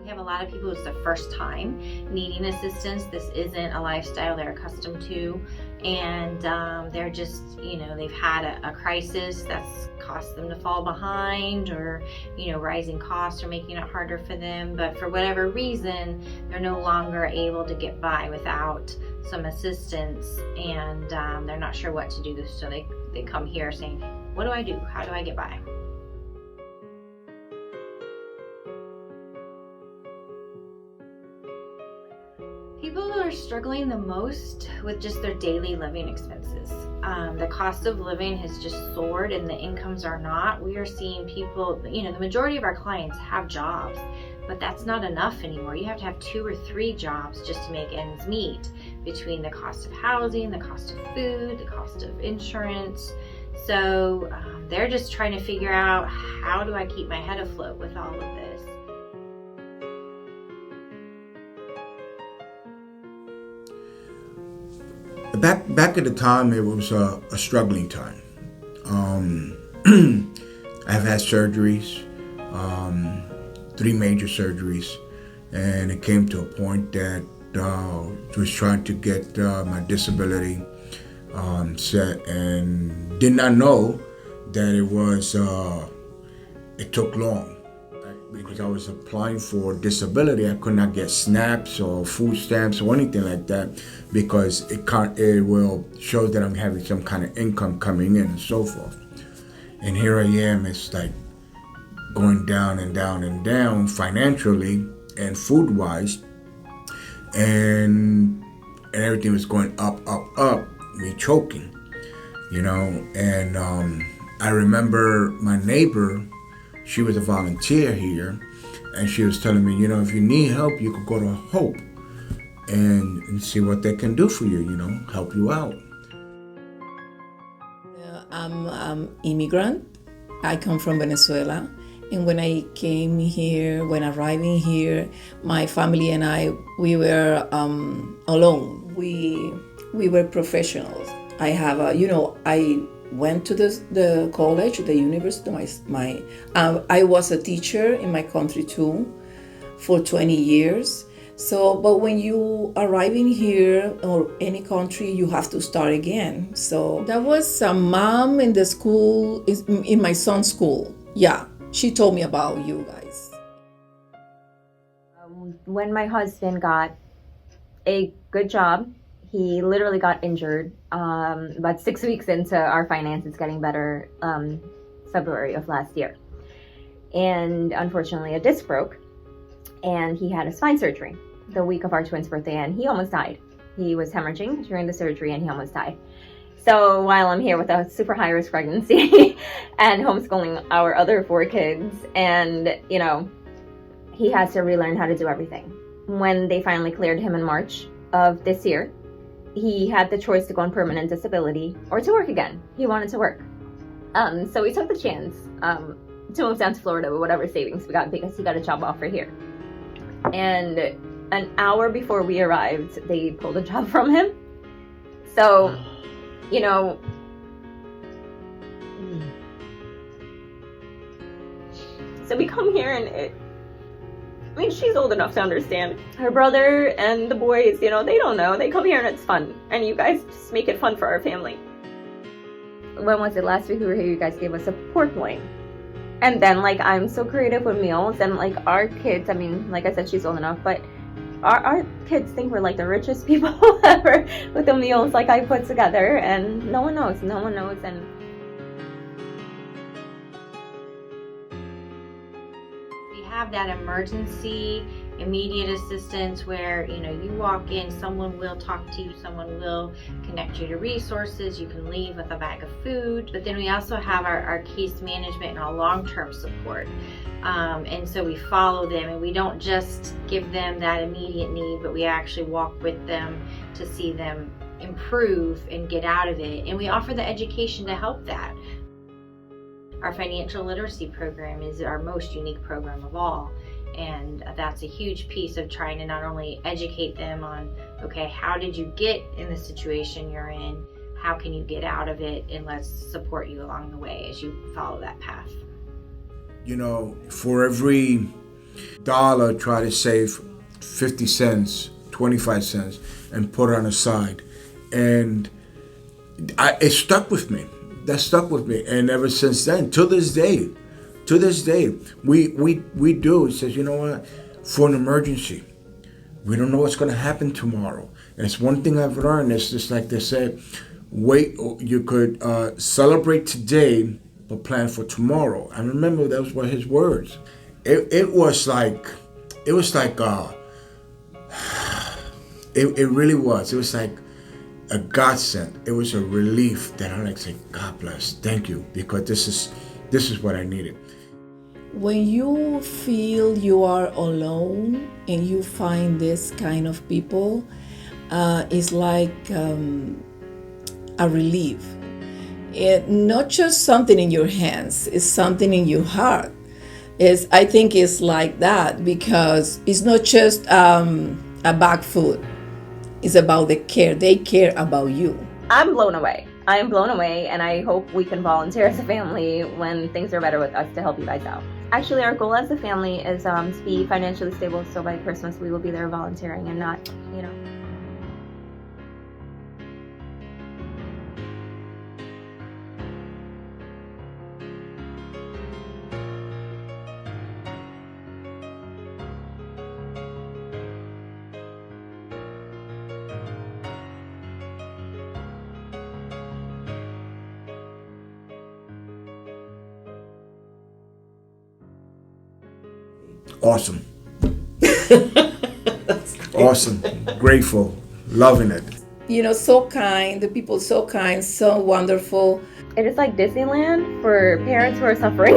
We have a lot of people who's the first time needing assistance. This isn't a lifestyle they're accustomed to, and they're just, they've had a crisis that's caused them to fall behind, or, rising costs are making it harder for them. But for whatever reason, they're no longer able to get by without some assistance, and they're not sure what to do. So they come here saying, what do I do? How do I get by? People are struggling the most with just their daily living expenses. The cost of living has just soared and the incomes are not. We are seeing people, the majority of our clients have jobs, but that's not enough anymore. You have to have 2 or 3 jobs just to make ends meet, between the cost of housing, the cost of food, the cost of insurance. So they're just trying to figure out, how do I keep my head afloat with all of this? Back at the time, it was a struggling time. I've had surgeries, 3 major surgeries, and it came to a point that I was trying to get my disability set, and did not know that it took long. Because I was applying for disability, I could not get SNAPs or food stamps or anything like that, because it will show that I'm having some kind of income coming in and so forth. And here I am, it's like going down and down and down financially and food wise, and everything was going up, me choking, and I remember my neighbor. She was a volunteer here, and she was telling me, if you need help, you could go to Hope and see what they can do for you, help you out. I'm immigrant. I come from Venezuela. And when I came here, when arriving here, my family and I, we were alone. We were professionals. I have I went to the college, the university. I was a teacher in my country too for 20 years. So, but when you arriving here or any country, you have to start again. So there was a mom in the school, in my son's school. Yeah, she told me about you guys. When my husband got a good job, he literally got injured about 6 weeks into our finances getting better, February of last year. And unfortunately, a disc broke, and he had a spine surgery the week of our twins' birthday, and he almost died. He was hemorrhaging during the surgery, and he almost died. So while I'm here with a super high risk pregnancy and homeschooling our other 4 kids, and he has to relearn how to do everything. When they finally cleared him in March of this year, he had the choice to go on permanent disability or to work again. He wanted to work. So we took the chance to move down to Florida with whatever savings we got, because he got a job offer here. And an hour before we arrived, they pulled a job from him. So, so we come here, and she's old enough to understand. Her brother and the boys, they don't know. They come here and it's fun. And you guys just make it fun for our family. When was it? Last week we were here, you guys gave us a pork loin. And then, I'm so creative with meals. And, our kids, like I said, she's old enough. But our kids think we're, the richest people ever with the meals, I put together. And no one knows. And have that emergency immediate assistance where you walk in, someone will talk to you, someone will connect you to resources, you can leave with a bag of food. But then we also have our case management and our long-term support, and so we follow them, and we don't just give them that immediate need, but we actually walk with them to see them improve and get out of it, and we offer the education to help that. Our financial literacy program is our most unique program of all, and that's a huge piece of trying to not only educate them on, okay, how did you get in the situation you're in, how can you get out of it, and let's support you along the way as you follow that path. For every dollar, try to save 50 cents, 25 cents, and put it on the side. And it stuck with me. That stuck with me. And ever since then, to this day, we do. It says, you know what? For an emergency, we don't know what's going to happen tomorrow. And it's one thing I've learned. It's just like they said, wait, you could celebrate today, but plan for tomorrow. I remember those were his words. It was like, it really was. It was like a godsend. It was a relief that I'm like saying, God bless, thank you, because this is what I needed. When you feel you are alone and you find this kind of people, it's like a relief. Not just something in your hands, it's something in your heart. I think it's like that because it's not just a bag food. It's about the care. They care about you. I'm blown away. I am blown away, and I hope we can volunteer as a family when things are better with us to help you guys out. Actually, our goal as a family is to be financially stable, so by Christmas we will be there volunteering and not, Awesome. Awesome. Grateful. Loving it. So kind. The people so kind, so wonderful. It is like Disneyland for parents who are suffering.